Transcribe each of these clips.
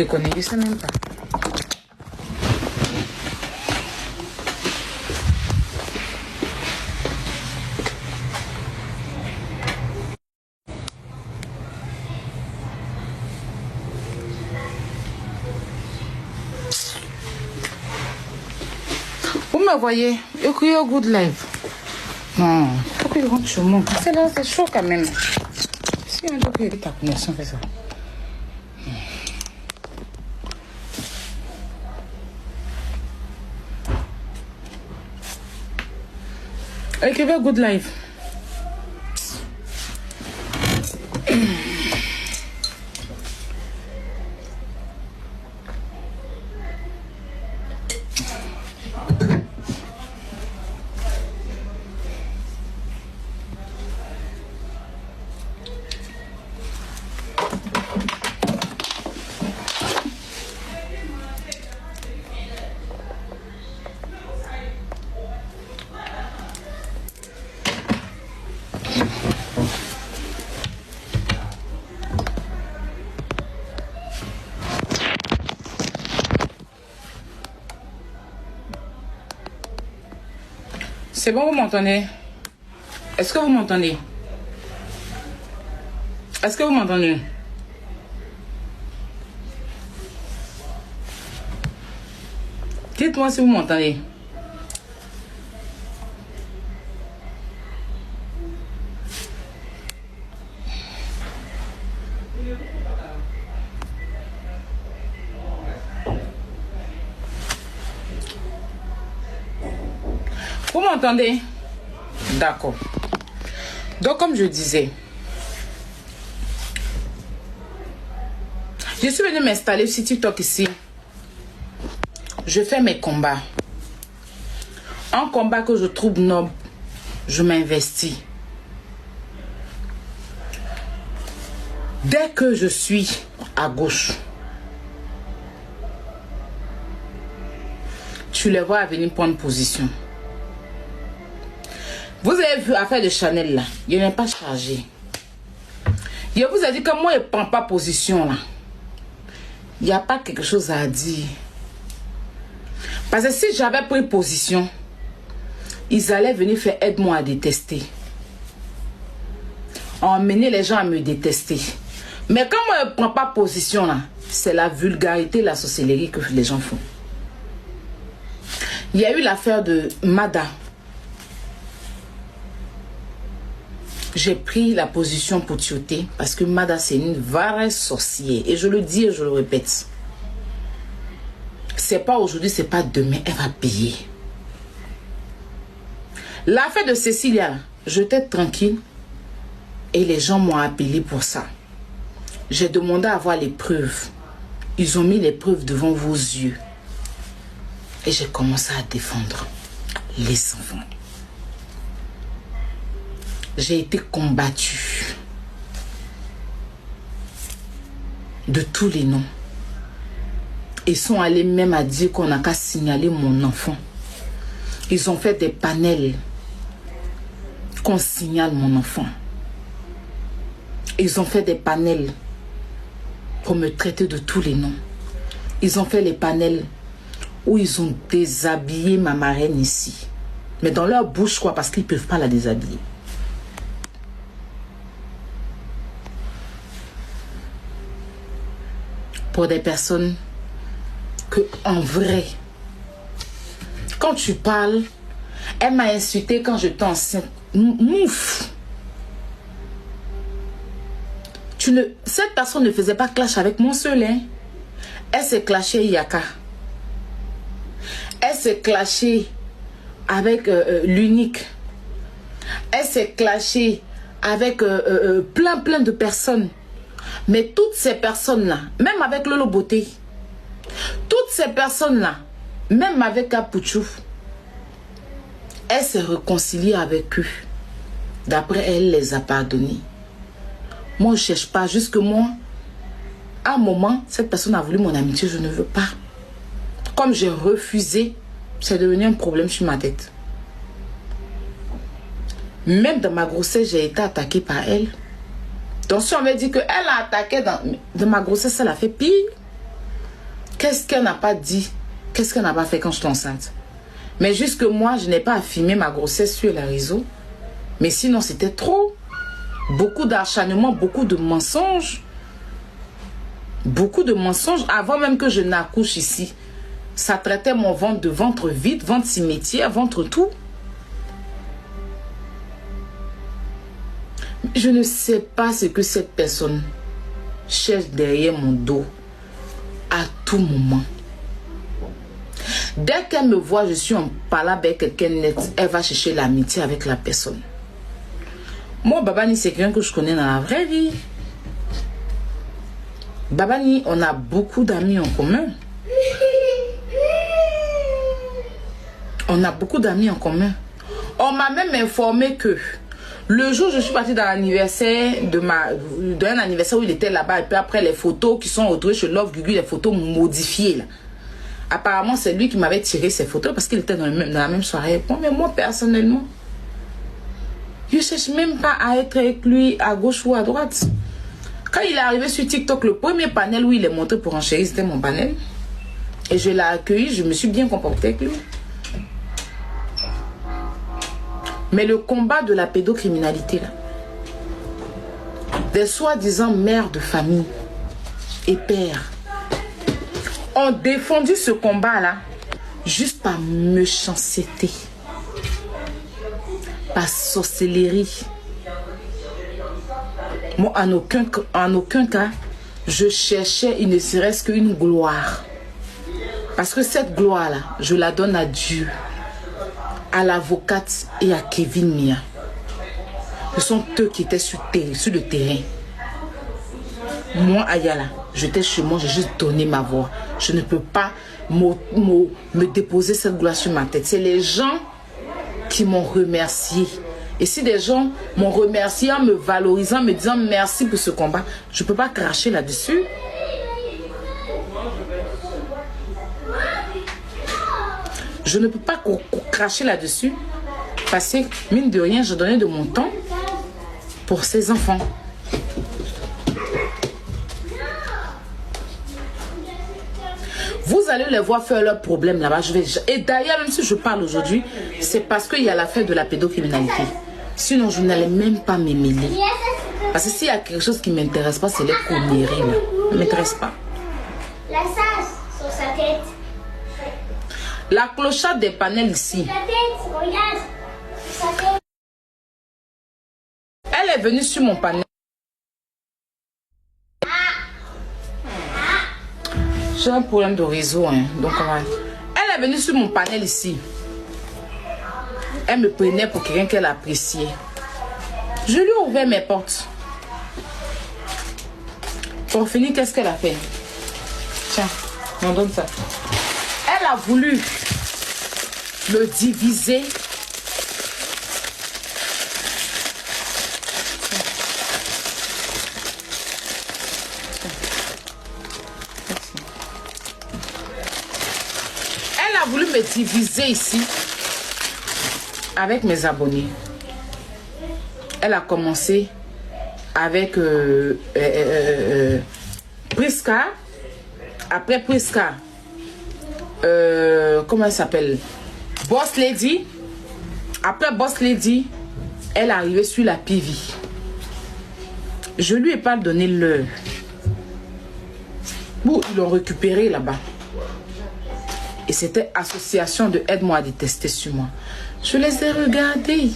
Je connais, je sais même pas. Vous me voyez, you create good life. Non, faut que je rentre chez moi. C'est là, c'est chaud quand même. Si un jour que ta connexion fait ça. Écrivez good life. C'est bon, vous m'entendez? Est-ce que vous m'entendez? Est-ce que vous m'entendez? Dites-moi si vous m'entendez. Vous m'entendez? D'accord. Donc, comme je disais, je suis venue m'installer sur TikTok ici. Je fais mes combats. Un combat que je trouve noble, je m'investis. Dès que je suis à gauche, tu les vois venir prendre position. Vous avez vu l'affaire de Chanel là, il n'est pas chargé. Je vous ai dit que moi, il ne prend pas position là. Il n'y a pas quelque chose à dire. Parce que si j'avais pris position, ils allaient venir faire aide-moi à détester. Emmener les gens à me détester. Mais quand moi, je ne prends pas position là, c'est la vulgarité, la sorcellerie que les gens font. Il y a eu l'affaire de Mada. J'ai pris la position pour Tioté parce que Mada c'est une vraie sorcière. Et je le dis et je le répète. C'est pas aujourd'hui, c'est pas demain, elle va payer. L'affaire de Cécilia, j'étais tranquille et les gens m'ont appelé pour ça. J'ai demandé à voir les preuves. Ils ont mis les preuves devant vos yeux. Et j'ai commencé à défendre les enfants. J'ai été combattue de tous les noms. Ils sont allés même à dire qu'on n'a qu'à signaler mon enfant. Ils ont fait des panels qu'on signale mon enfant. Ils ont fait des panels pour me traiter de tous les noms. Ils ont fait les panels où ils ont déshabillé ma marraine ici. Mais dans leur bouche, quoi, parce qu'ils ne peuvent pas la déshabiller. Pour des personnes que, en vrai, quand tu parles, elle m'a insulté quand j'étais enceinte. Mouf! Cette personne ne faisait pas clash avec mon seul, hein. Elle s'est clashée Yaka. Elle s'est clashée avec l'unique. Elle s'est clashée avec plein de personnes. Mais toutes ces personnes-là, même avec Lolo Beauté, toutes ces personnes-là, même avec Apouchouf, elle s'est réconciliée avec eux. D'après elle, les a pardonnés. Moi, je ne cherche pas. Jusque moi, à un moment, cette personne a voulu mon amitié, je ne veux pas. Comme j'ai refusé, c'est devenu un problème sur ma tête. Même dans ma grossesse, j'ai été attaquée par elle. Donc si on me dit qu'elle a attaqué dans ma grossesse, elle a fait pire. Qu'est-ce qu'elle n'a pas dit? Qu'est-ce qu'elle n'a pas fait quand je suis enceinte? Mais jusque moi, je n'ai pas affirmé ma grossesse sur les réseaux. Mais sinon, c'était trop. Beaucoup d'acharnement, beaucoup de mensonges. Beaucoup de mensonges. Avant même que je n'accouche ici, ça traitait mon ventre de ventre vide, ventre cimetière, ventre tout. Je ne sais pas ce que cette personne cherche derrière mon dos à tout moment. Dès qu'elle me voit, je suis en parlant avec quelqu'un net, elle va chercher l'amitié avec la personne. Moi, Babani, c'est quelqu'un que je connais dans la vraie vie. Babani, on a beaucoup d'amis en commun. On a beaucoup d'amis en commun. On m'a même informé que le jour où je suis partie dans l'anniversaire d'un anniversaire où il était là-bas, et puis après les photos qui sont retrouvées chez Love Gugu, les photos modifiées là. Apparemment, c'est lui qui m'avait tiré ces photos parce qu'il était dans la même soirée. Bon, mais moi, personnellement, je ne cherche même pas à être avec lui à gauche ou à droite. Quand il est arrivé sur TikTok, le premier panel où il est montré pour enchérir, c'était mon panel. Et je l'ai accueilli, je me suis bien comportée avec lui. Mais le combat de la pédocriminalité, là, des soi-disant mères de famille et pères ont défendu ce combat-là juste par méchanceté, par sorcellerie. Moi, en aucun cas, je cherchais, il ne serait-ce qu'une gloire. Parce que cette gloire-là, je la donne à Dieu, à l'avocate et à Kevin Mia. Ce sont eux qui étaient sur le terrain. Moi, Ayala, j'étais chez moi, j'ai juste donné ma voix. Je ne peux pas me déposer cette gloire sur ma tête. C'est les gens qui m'ont remercié. Et si des gens m'ont remercié en me valorisant, me disant merci pour ce combat, je ne peux pas cracher là-dessus. Je ne peux pas cracher là-dessus. Parce que, mine de rien, je donnais de mon temps pour ces enfants. Vous allez les voir faire leurs problèmes là-bas. Et d'ailleurs, même si je parle aujourd'hui, c'est parce qu'il y a l'affaire de la pédocriminalité. Sinon, je n'allais même pas me mêler. Parce que s'il y a quelque chose qui ne m'intéresse pas, c'est les conneries. Ça ne m'intéresse pas. La sage sur sa tête. La clochette des panels ici. Sa tête, regarde. Sa tête. Elle est venue sur mon panel. J'ai un problème de réseau, hein. Donc, elle est venue sur mon panel ici. Elle me prenait pour quelqu'un qu'elle appréciait. Je lui ai ouvert mes portes. Pour finir, qu'est-ce qu'elle a fait? Tiens, on donne ça. Elle a voulu me diviser. Elle a voulu me diviser ici avec mes abonnés. Elle a commencé avec Priska. Après Priska, comment elle s'appelle? Boss Lady. Après Boss Lady, elle est arrivée sur la PV. Je lui ai pas donné l'heure. Bon, ils l'ont récupéré là-bas. Et c'était association de aide-moi à détester sur moi. Je les ai regardés.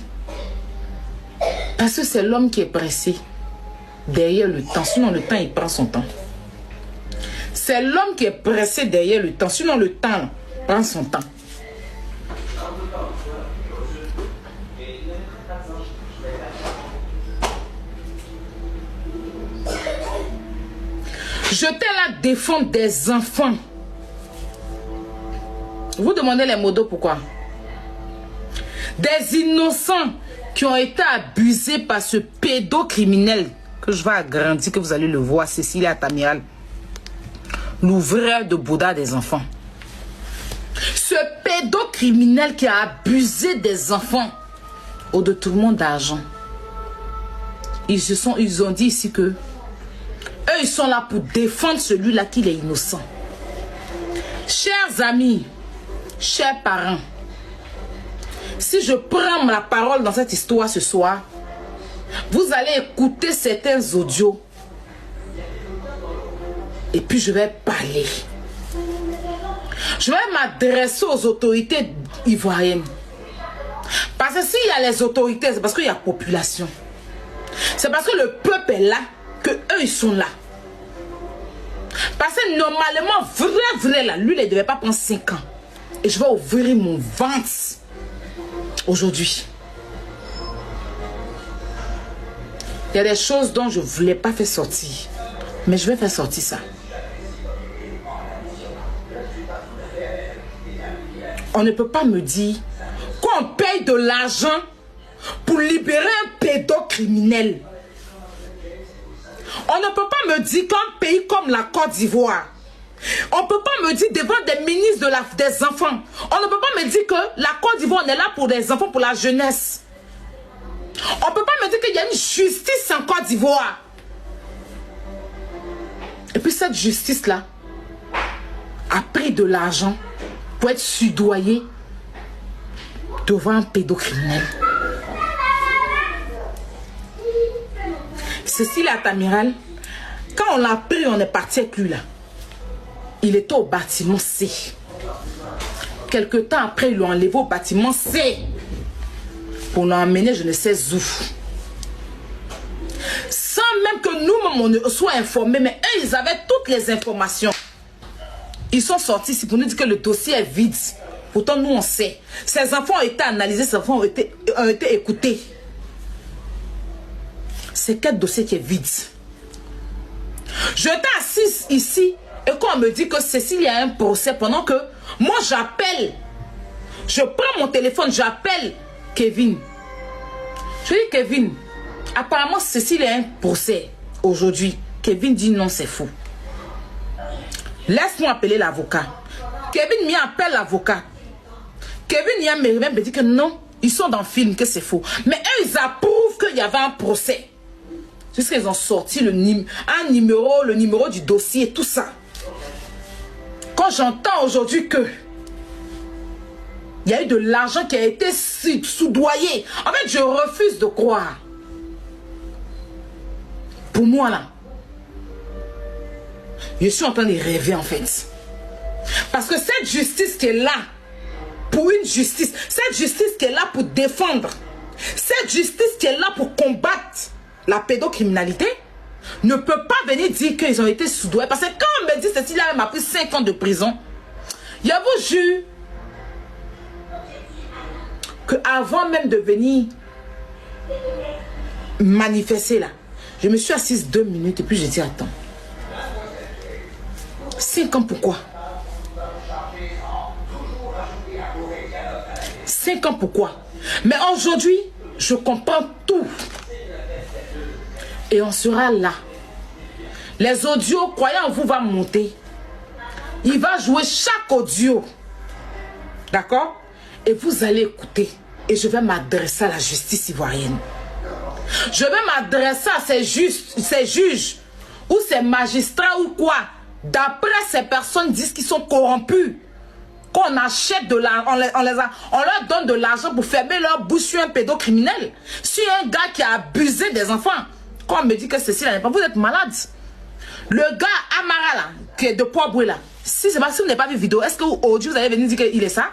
Parce que c'est l'homme qui est pressé derrière le temps. Sinon, le temps, il prend son temps. C'est l'homme qui est pressé derrière le temps. Sinon, le temps prend son temps. J'étais là défendre des enfants. Vous demandez les modos pourquoi? Des innocents qui ont été abusés par ce pédocriminel que je vais agrandir, que vous allez le voir, Cécilia Tamiral, l'ouvreur de Bouddha des enfants. Ce pédocriminel qui a abusé des enfants au détournement d'argent. Ils ont dit ici que eux, ils sont là pour défendre celui-là qui est innocent. Chers amis, chers parents, si je prends la parole dans cette histoire ce soir, vous allez écouter certains audios et puis je vais parler. Je vais m'adresser aux autorités ivoiriennes. Parce que s'il y a les autorités, c'est parce qu'il y a population. C'est parce que le peuple est là, que eux ils sont là. Parce que normalement, vrai là, lui il ne devait pas prendre 5 ans. Et je vais ouvrir mon ventre aujourd'hui. Il y a des choses dont je ne voulais pas faire sortir. Mais je vais faire sortir ça. On ne peut pas me dire qu'on paye de l'argent pour libérer un pédocriminel. On ne peut pas me dire qu'un pays comme la Côte d'Ivoire, on ne peut pas me dire devant des ministres des enfants, on ne peut pas me dire que la Côte d'Ivoire on est là pour des enfants, pour la jeunesse. On ne peut pas me dire qu'il y a une justice en Côte d'Ivoire. Et puis cette justice-là a pris de l'argent pour être soudoyée devant un pédocriminel. Cécile Atamiral, quand on l'a pris, on est parti avec lui là. Il était au bâtiment C. Quelque temps après, ils l'ont enlevé au bâtiment C pour l'emmener je ne sais où. Sans même que nous-mêmes on ne soit informés, mais eux, ils avaient toutes les informations. Ils sont sortis ici pour nous dire que le dossier est vide. Pourtant, nous, on sait. Ces enfants ont été analysés, ces enfants ont été écoutés. C'est quel dossier qui est vide? Je étais assise ici et quand on me dit que Cécile y a un procès pendant que moi, j'appelle. Je prends mon téléphone, j'appelle Kevin. Je dis, Kevin, apparemment, Cécile a un procès aujourd'hui. Kevin dit non, c'est faux. Laisse-moi appeler l'avocat. Kevin m'y appelle l'avocat. Kevin y a me dit que non, ils sont dans le film, que c'est faux. Mais eux, ils approuvent qu'il y avait un procès. Jusqu'ils ont sorti le numéro du dossier, tout ça. Quand j'entends aujourd'hui que il y a eu de l'argent qui a été soudoyé, en fait, je refuse de croire. Pour moi, là, je suis en train de rêver, en fait. Parce que cette justice qui est là, pour une justice, cette justice qui est là pour défendre, cette justice qui est là pour combattre la pédocriminalité, ne peut pas venir dire qu'ils ont été soudoyés. Parce que quand on me dit que Cécile m'a pris 5 ans de prison, il y a vous jure qu'avant même de venir manifester là, je me suis assise 2 minutes et puis j'ai dit attends. 5 ans pourquoi? 5 ans pourquoi? Mais aujourd'hui, je comprends tout. Et on sera là. Les audios, croyez en vous, va monter. Il va jouer chaque audio. D'accord? Et vous allez écouter. Et je vais m'adresser à la justice ivoirienne. Je vais m'adresser à ces juges ou ces magistrats ou quoi. D'après ces personnes disent qu'ils sont corrompus. Qu'on achète de l'argent, on leur donne de l'argent pour fermer leur bouche sur un pédocriminel. Sur un gars qui a abusé des enfants. Quand on me dit que Cécile n'est pas, vous êtes malade. Le gars Amara là, qui est de Poiboué là, si vous n'avez pas vu vidéo, est-ce que aujourd'hui vous allez venir dire qu'il est ça?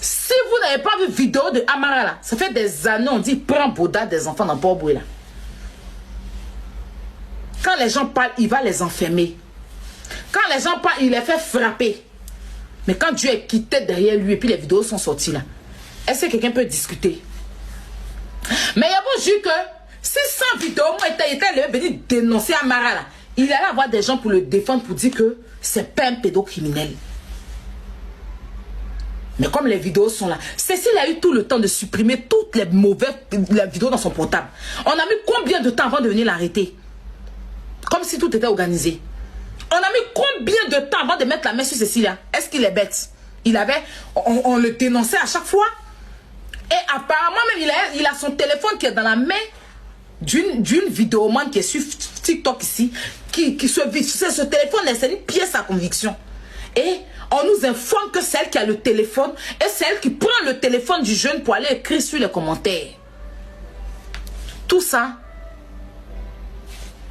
Si vous n'avez pas vu vidéo de Amara là, ça fait des années on dit prends Bouddha des enfants dans Poiboué là. Quand les gens parlent, il va les enfermer. Quand les gens parlent, il les fait frapper. Mais quand Dieu est quitté derrière lui et puis les vidéos sont sorties là, est-ce que quelqu'un peut discuter? Mais il y a beau dire que si sans vidéo, moi, il était venu dénoncer Amara là, il allait avoir des gens pour le défendre, pour dire que c'est pas un pédocriminel. Mais comme les vidéos sont là, Cécile a eu tout le temps de supprimer toutes les mauvaises vidéos dans son portable. On a mis combien de temps avant de venir l'arrêter? Comme si tout était organisé. On a mis combien de temps avant de mettre la main sur Cécile? Est-ce qu'il est bête? On le dénonçait à chaque fois. Et apparemment même, il a son téléphone qui est dans la main d'une vidéomane qui est sur TikTok ici, qui se vit. Ce téléphone, c'est une pièce à conviction. Et on nous informe que c'est elle qui a le téléphone et c'est elle qui prend le téléphone du jeune pour aller écrire sur les commentaires. Tout ça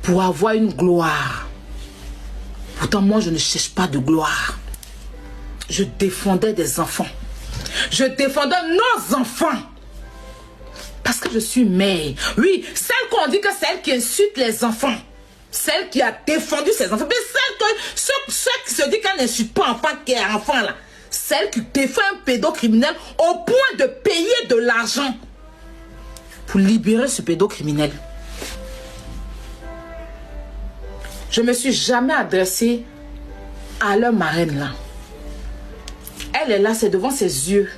pour avoir une gloire. Pourtant, moi, je ne cherche pas de gloire. Je défendais des enfants. Je défendais nos enfants. Parce que je suis mère. Oui, celle qu'on dit que c'est elle qui insulte les enfants. Celle qui a défendu ses enfants. Mais celle qui se dit qu'elle n'insulte pas enfant là. Celle qui défend un pédocriminel au point de payer de l'argent pour libérer ce pédocriminel. Je ne me suis jamais adressée à leur marraine là. Elle est là, c'est devant ses yeux.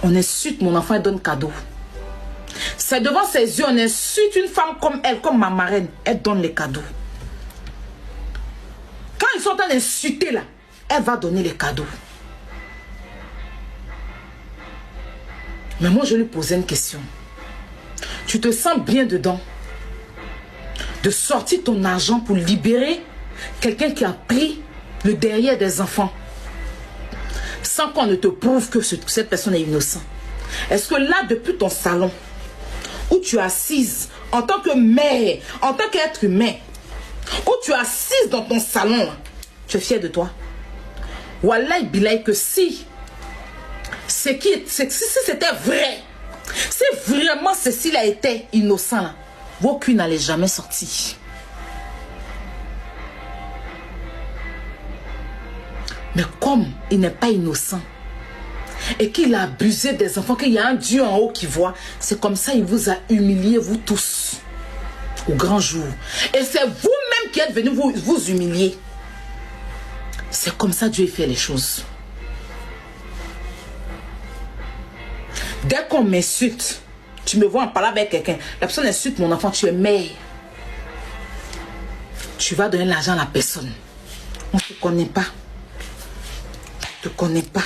On insulte mon enfant et donne cadeau. C'est devant ses yeux, on insulte une femme comme elle, comme ma marraine. Elle donne les cadeaux. Quand ils sont en train d'insulter là, elle va donner les cadeaux. Mais moi, je lui posais une question. Tu te sens bien dedans de sortir ton argent pour libérer quelqu'un qui a pris le derrière des enfants sans qu'on ne te prouve que cette personne est innocente? Est-ce que là, depuis ton salon, où tu es assise en tant que mère, en tant qu'être humain, où tu es assise dans ton salon, tu es fière de toi? Wallahi billahi que si c'était vrai, si vraiment Cécile a été innocent là, vos culs n'allaient jamais sortir. Mais comme il n'est pas innocent et qu'il a abusé des enfants, qu'il y a un Dieu en haut qui voit, c'est comme ça il vous a humilié, vous tous, au grand jour. Et c'est vous-même qui êtes venus vous humilier. C'est comme ça Dieu fait les choses. Dès qu'on m'insulte, tu me vois en parler avec quelqu'un, la personne insulte mon enfant, tu es mère. Tu vas donner l'argent à la personne. On ne te connaît pas. Je ne te connais pas.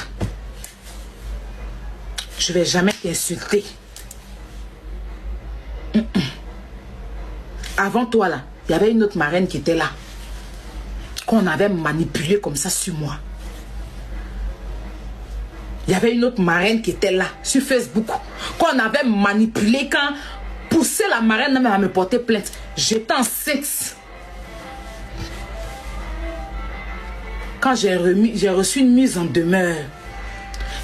Je ne vais jamais t'insulter. Avant toi là, il y avait une autre marraine qui était là. Qu'on avait manipulé comme ça sur moi. Il y avait une autre marraine qui était là, sur Facebook. Qu'on avait manipulé, quand poussé la marraine même à me porter plainte. J'étais enceinte. Quand j'ai reçu une mise en demeure,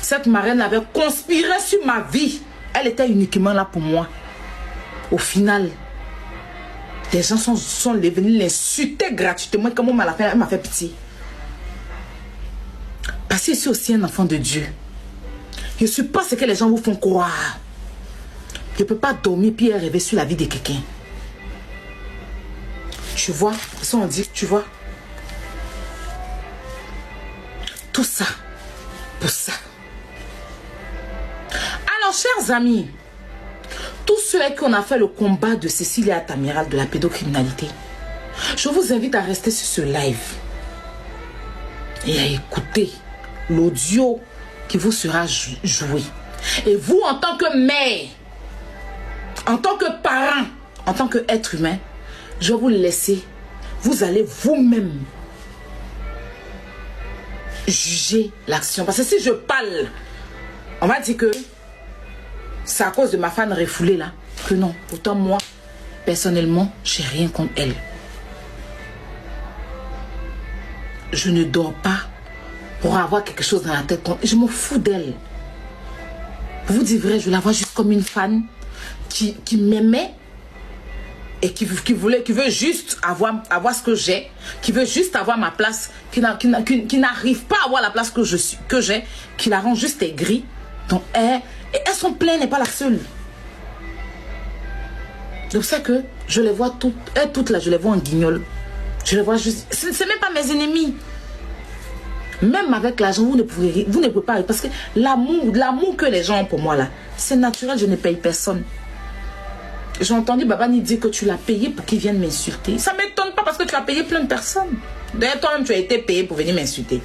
cette marraine avait conspiré sur ma vie. Elle était uniquement là pour moi. Au final, des gens sont venus l'insulter gratuitement. Comme elle m'a fait pitié. Parce que je suis aussi un enfant de Dieu. Je ne suis pas ce que les gens vous font croire. Je ne peux pas dormir puis rêver sur la vie de quelqu'un. Tu vois, ça on dit, tu vois. Tout ça, pour ça. Alors, chers amis, tous ceux avec qui on a fait le combat de Cécile et Atamiral de la pédocriminalité, je vous invite à rester sur ce live et à écouter l'audio qui vous sera joué. Et vous, en tant que mère, en tant que parent, en tant qu'être humain, je vais vous laisser. Vous allez vous-même juger l'action. Parce que si je parle, on va dire que c'est à cause de ma fan refoulée là. Que non. Pourtant, moi, personnellement, j'ai rien contre elle. Je ne dors pas pour avoir quelque chose dans la tête. Je m'en fous d'elle. Pour vous dire vrai, je la vois juste comme une fan qui m'aimait et qui veut juste avoir ce que j'ai, qui veut juste avoir ma place, qui n'arrive pas à avoir la place que j'ai, qui la rend juste aigrie. Donc elles sont pleines, n'est pas la seule. C'est pour ça que je les vois toutes là, je les vois en guignol. Je les vois juste. C'est même pas mes ennemis. Même avec l'argent, vous ne pouvez pas. Parce que l'amour que les gens ont pour moi là, c'est naturel, je ne paye personne. J'ai entendu Babani dire que tu l'as payé pour qu'il vienne m'insulter. Ça ne m'étonne pas parce que tu as payé plein de personnes. D'ailleurs, toi-même, tu as été payé pour venir m'insulter.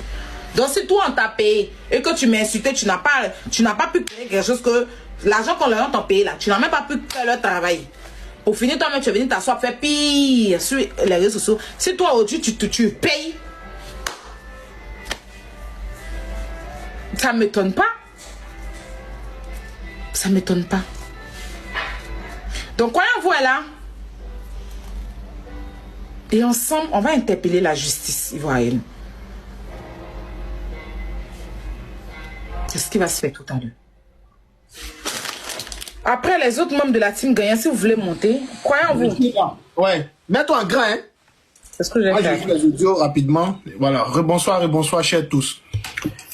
Donc, si toi, on t'a payé et que tu m'as insulté, tu n'as pas pu créer quelque chose que l'argent qu'on leur a payé là, tu n'as même pas pu faire leur travail. Pour finir, toi-même, tu es venu t'asseoir, faire pire sur les réseaux sociaux. Si toi, aujourd'hui, tu payes, Ça ne m'étonne pas. Ça ne m'étonne pas. Donc, voyons-vous là. Et ensemble, on va interpeller la justice ivoirienne. C'est ce qui va se faire tout à l'heure. Après, les autres membres de la team gagnant, si vous voulez monter, croyons-vous. Ouais. Mets-toi en grand, hein. C'est ce que j'ai fait. Je fais les audios rapidement. Voilà. Rebonsoir et bonsoir, chers tous.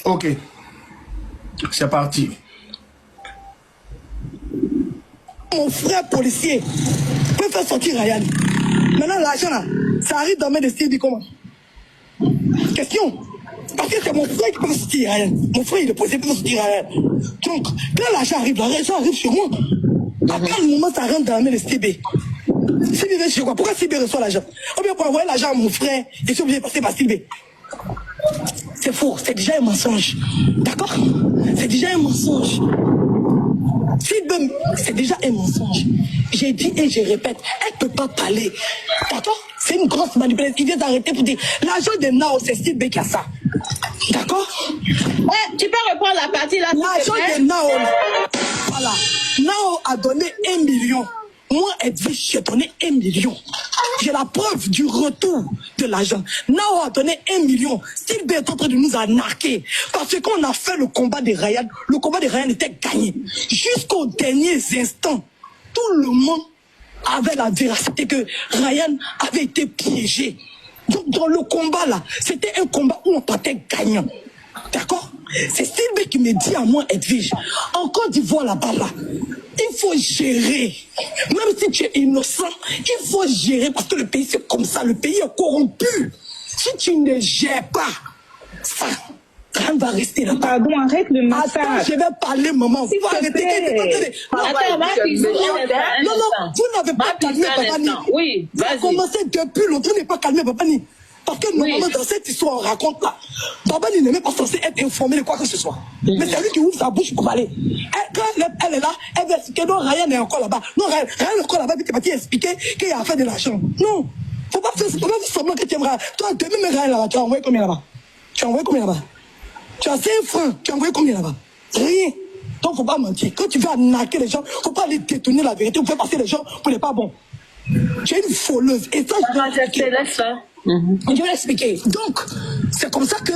Ok. C'est parti. Mon frère policier peut faire sortir Ryan. Maintenant, l'argent là, ça arrive dans mes destins, comment? Question. Parce que c'est mon frère qui peut faire sortir Ryan. Mon frère, il est policier, peut faire sortir Ryan. Donc, quand l'argent arrive, l'argent arrive sur moi. À quel moment ça rentre dans mes destins? S'il vient chez quoi? Pourquoi Sylvie reçoit l'argent? Ou bien pour envoyer l'argent à mon frère, il est obligé de passer par Sylvie. C'est faux, c'est déjà un mensonge. D'accord? C'est déjà un mensonge. C'est déjà un mensonge. J'ai dit et je répète, elle ne peut pas parler. D'accord? C'est une grosse manipulation. Il vient d'arrêter pour dire l'argent de Nao, c'est Steve B qui a ça. D'accord? Ouais, tu peux reprendre la partie là. L'argent de Nao, voilà. Nao a donné 1 million. Moi, Edwige, j'ai donné 1 million. J'ai la preuve du retour de l'argent. Nao a donné 1 million. Steve B est en train de nous arnaquer. Parce qu'on a fait le combat de Ryan. Le combat de Ryan était gagné. Jusqu'aux derniers instants, tout le monde avait la véracité que Ryan avait été piégé. Donc, dans le combat là, c'était un combat où on partait gagnant. D'accord? C'est Steve B qui me dit à moi, Edwige, en Côte d'Ivoire là-bas, là, il faut gérer. Même si tu es innocent, il faut gérer parce que le pays c'est comme ça, le pays est corrompu. Si tu ne gères pas ça, rien va rester là-bas. Pardon, arrête le massage. Attends, je vais parler, maman. Vous arrêtez. Attends, non, vous n'avez pas calmé Papa Ni. Oui, vous avez commencé depuis longtemps, vous n'avez pas calmé Papa Ni. Parce que normalement, dans cette histoire, on raconte là, Papa Ni n'est même pas censé être informé de quoi que ce soit. Mais c'est lui qui ouvre sa bouche pour parler. Quand elle est là, elle va expliquer, non, Ryan est encore là-bas. Non, Ryan est encore là-bas, puis tu es parti expliquer qu'il a fait de l'argent. Non, faut pas faire semblant que tu aimeras. Toi, demain, Ryan là-bas, tu as envoyé combien là-bas? Tu as envoyé combien là-bas? Tu as 5 francs, tu as envoyé combien là-bas? Rien. Donc, faut pas mentir. Quand tu veux arnaquer les gens, faut pas aller détourner la vérité, vous faire passer les gens pour les pas bons. Tu es une voleuse. Et ça, je vais l'expliquer. Donc, c'est comme ça que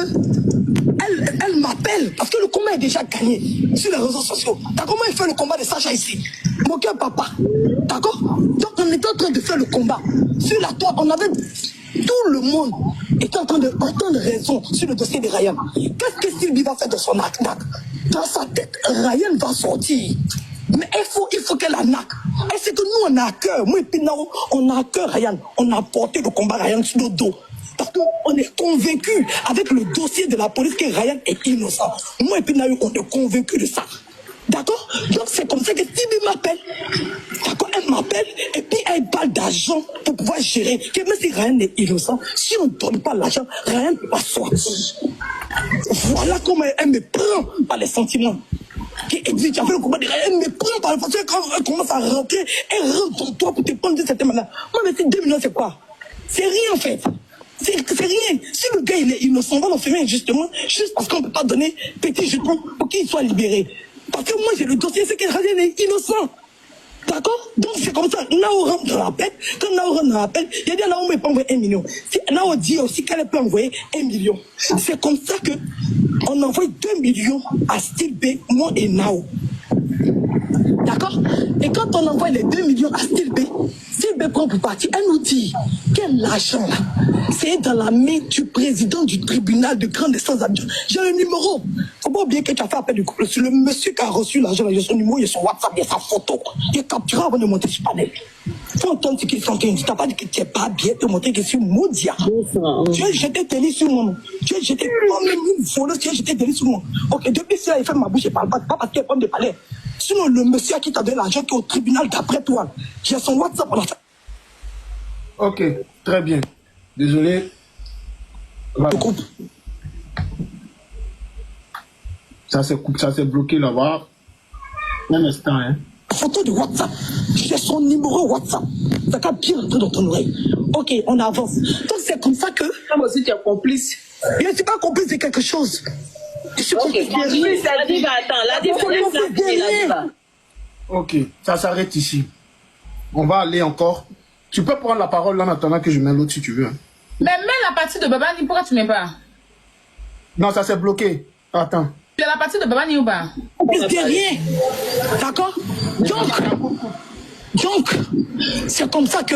elle m'appelle, parce que le combat est déjà gagné sur les réseaux sociaux. T'as comment il fait le combat de Sacha ici? Mon cœur papa. D'accord? Donc, on était en train de faire le combat. Sur la toile, on avait... Tout le monde était en train d'entendre raison sur le dossier de Ryan. Qu'est-ce que Sylvie va faire de son acte? Dans sa tête, Ryan va sortir. Mais il faut qu'elle arnaque. Et c'est que nous, on a à cœur. Moi et Pinao, on a à cœur Ryan. On a porté le combat Ryan sur nos dos. Parce qu'on est convaincus avec le dossier de la police que Ryan est innocent. Moi et Pinao, on est convaincus de ça. D'accord? Donc c'est comme ça que Sylvie m'appelle. D'accord? Elle m'appelle et puis elle parle d'argent pour pouvoir gérer. Que même si Ryan est innocent, si on ne donne pas l'argent, Ryan ne peut pas sortir. Voilà comment elle me prend par les sentiments. Elle dit, tu as fait le combat de Ryan, elle me prend par la façon quand elle commence à rentrer, elle rentre dans toi pour te prendre de cette manière. Moi, mais c'est 2 millions, c'est quoi? C'est rien en fait. C'est rien. Si le gars il est innocent, on va l'enfermer injustement, juste parce qu'on ne peut pas donner petit jeton pour qu'il soit libéré. Parce que moi j'ai le dossier, c'est que Ryan est innocent. D'accord? Donc c'est comme ça. Nao rentre dans l'appel. Quand Nao rentre dans l'appel, il a dit à Nao, mais pas envoyer 1 million. Nao dit aussi qu'elle peut envoyer 1 million. C'est comme ça que on envoie 2 millions à Steve B, moi et Nao. D'accord? Et quand on envoie les 2 millions à Steve B prend pour partir. Elle nous dit quel argent là, c'est dans la main du président du tribunal de grande instance d'Abidjan. J'ai le numéro. Faut pas oublier que tu as fait appel du couple. C'est le monsieur qui a reçu l'argent, il y a son numéro, il y a son WhatsApp, il y a sa photo. Il est capturé avant de monter sur panel. Faut entendre ce qu'ils sont en train de dire. Tu n'as pas dit que tu n'es pas bien, te montrer que je suis maudit. Tu as jeté tes lits sur moi. Tu as jeté moi-même une voleuse, tu as jeté tes lits sur moi. Ok, depuis cela, il fait ma bouche, je ne parle pas parce qu'il est homme de palais. Sinon, le monsieur à qui t'a donné l'argent qui est au tribunal d'après toi, j'ai son WhatsApp. Ok, très bien. Désolé. Voilà. Ça s'est bloqué là-bas. Un instant, hein. Photo de WhatsApp. J'ai son numéro WhatsApp. Ça va bien rentrer dans ton oreille. Ok, on avance. Donc c'est comme ça que... Moi aussi, tu es complice. Je ne suis pas complice de quelque chose. Je suis Ok, continue. La diva, attends. La diva, laisse-la finir, la diva. Ok, ça s'arrête ici. On va aller encore. Tu peux prendre la parole là en attendant que je mets l'autre si tu veux. Hein. Mais mets la partie de Babani, pourquoi tu mets pas? Non, ça s'est bloqué. Attends. Tu as la partie de Babani ou pas? de rien. D'accord? Donc, c'est comme ça que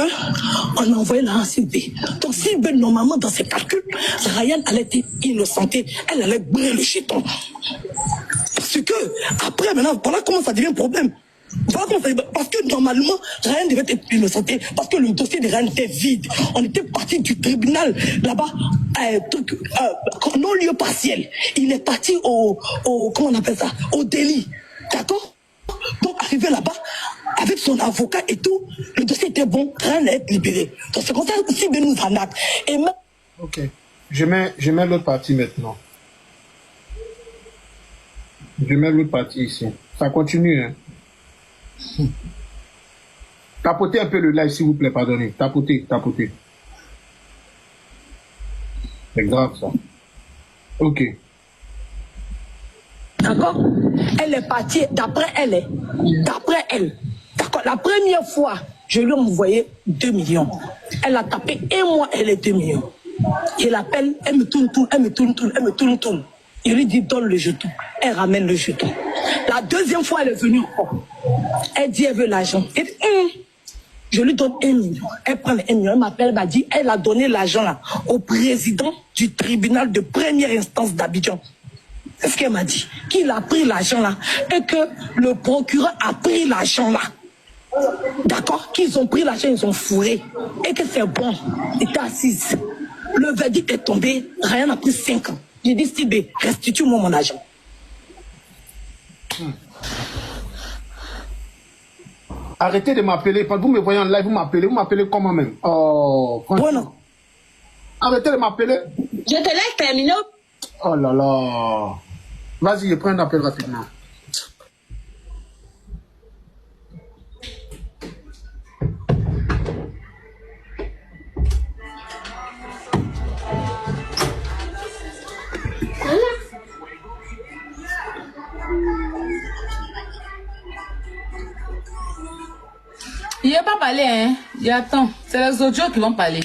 on a envoyé la Sylvie. Donc, Sylvie, normalement, dans ses calculs, Ryan allait être innocentée. Elle allait brûler le chiton. Parce que, après, maintenant, voilà comment ça devient un problème. Voilà comment ça devient. Parce que, normalement, Ryan devait être innocenté. Parce que le dossier de Ryan était vide. On était parti du tribunal, là-bas, non-lieu partiel. Il est parti comment on appelle ça? Au délit. D'accord? Donc, arrivé là-bas, avec son avocat et tout, le dossier était bon, rien à être libéré. Donc, c'est comme ça que Sylvie nous en a. Et même... Ok. Je mets l'autre partie maintenant. Je mets l'autre partie ici. Ça continue, hein. Tapotez un peu le live, s'il vous plaît, pardonnez. Tapotez. C'est grave, ça. Ok. D'accord? Elle est partie, d'après elle. D'accord? La première fois, je lui ai envoyé 2 millions. Elle a tapé un mois, elle est 2 millions. Je l'appelle, elle me tourne. Je lui dis, donne le jeton. Elle ramène le jeton. La deuxième fois, elle est venue encore. Elle dit, elle veut l'argent. Je lui donne 1 million. Elle prend les 1 million. Elle m'appelle, elle m'a dit, elle a donné l'argent là au président du tribunal de première instance d'Abidjan. C'est ce qu'elle m'a dit. Qu'il a pris l'argent là et que le procureur a pris l'argent là. D'accord? Qu'ils ont pris l'argent, ils ont fourré. Et que c'est bon. Il était assise. Le verdict est tombé. Ryan a pris 5 ans. J'ai dit, Sylvie, restitue-moi mon argent. Arrêtez de m'appeler. Quand vous me voyez en live, vous m'appelez comment même? Oh, Bueno. Arrêtez de m'appeler. Je te laisse terminer. Oh là là. Vas-y, je prends un appel rapidement. Il n'est pas parlé, hein. Il attend. C'est les audios qui vont parler.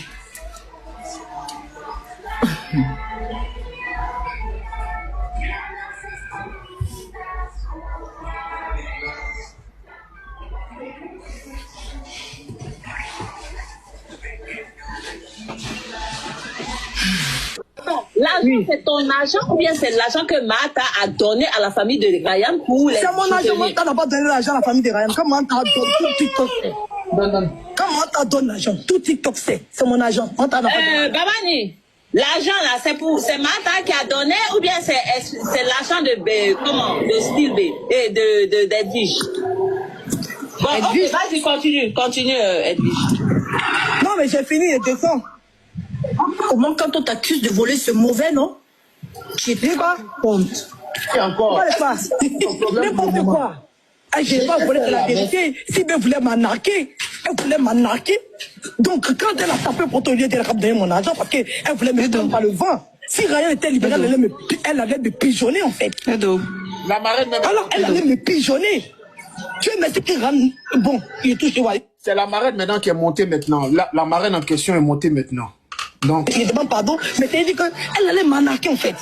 L'argent, c'est ton argent ou bien c'est l'argent que Martha a donné à la famille de Ryan pour les... C'est mon argent. Martha n'a pas donné l'argent à la famille de Ryan. Quand Martha donne tout TikTok, c'est. Quand Martha donne l'argent, tout TikTok, c'est mon argent. Martha n'a pas donné. Babani, l'argent là, c'est Martha qui a donné ou bien c'est l'argent de Sylvie et d'Edwige? Bon, ok, vas-y, continue, Edwige. Non, mais j'ai fini les dessins. Comment quand on t'accuse de voler, c'est mauvais, non? Tu n'es pas honte. Et encore. N'importe quoi. Je n'ai pas volé de la vérité. Si elle voulait m'anarquer, Donc, quand elle a tapé pour ton lieu, elle a donné mon argent parce qu'elle voulait me prendre par le vent. Si Ryan était libéré, elle allait me pigeonner, en fait. La marraine même. Alors, elle allait me pigeonner. Tu es maintenant qui rame. Bon, il est tout chez moi. C'est la marraine maintenant qui est montée maintenant. La marraine en question est montée maintenant. Donc... Je demande pardon, mais t'as dit qu'elle allait m'anarquer en fait.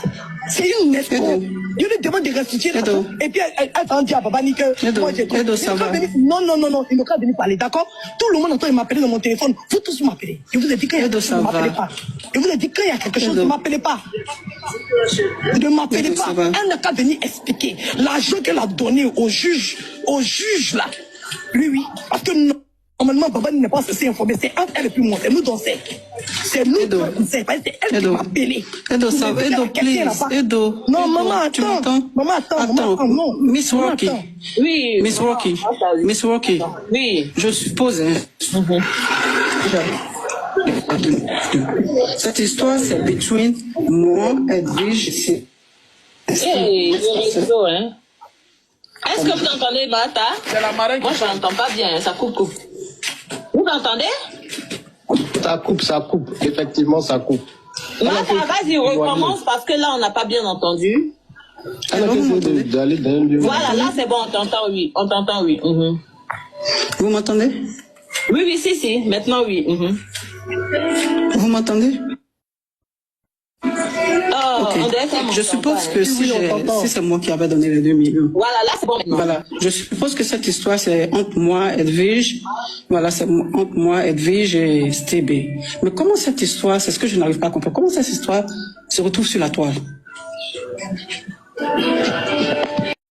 C'est une escroc. Je lui demande de restituer l'argent. Et puis elle s'en dit à Babani que moi j'ai dit. Non, il ne peut pas venir parler, d'accord? Tout le monde entend, il m'appelle dans mon téléphone. Vous tous m'appelez. Je vous ai dit qu'il y a quelque chose, ne m'appelez pas. Je vous ai dit qu'il y a quelque chose, ne m'appelez pas. Ne m'appelez pas. Elle n'a qu'à venir expliquer. L'argent qu'elle a donné au juge là. Oui. Parce que non. Normalement, Babani n'est pas censé informer, c'est entre elle et puis moi, c'est nous dont c'est. C'est nous c'est elle qui m'a appelé. Edo, please. Edo. Non, maman, attends. Maman, non. Miss Rocky. Oui. Miss Rocky. Oui. Je suppose, hein. Cette histoire, c'est between moi, Edwige, et le réseau, hein. Est-ce que vous entendez, Martha? C'est la marraine. Moi, je n'entends pas bien, ça coupe. Vous m'entendez? Ça coupe. Effectivement, ça coupe. Martha, vas-y, recommence parce que là, on n'a pas bien entendu. Alors, vous m'entendez? D'aller dans un lieu. Voilà, là c'est bon, on t'entend, oui. On t'entend, oui. Mhm. Vous m'entendez? Oui, oui, si. Maintenant, oui. Mhm. Vous m'entendez? Oh, Ok. on dirait qu'on Je m'entend suppose pas, que hein. si, Oui, on t'entend. si c'est moi qui avais donné les 2 millions. Voilà, là c'est bon maintenant. Voilà. Je suppose que cette histoire, c'est entre moi, Edwige. Voilà, c'est entre moi, Edwige et Stébé. Mais comment cette histoire, c'est ce que je n'arrive pas à comprendre. Comment cette histoire se retrouve sur la toile?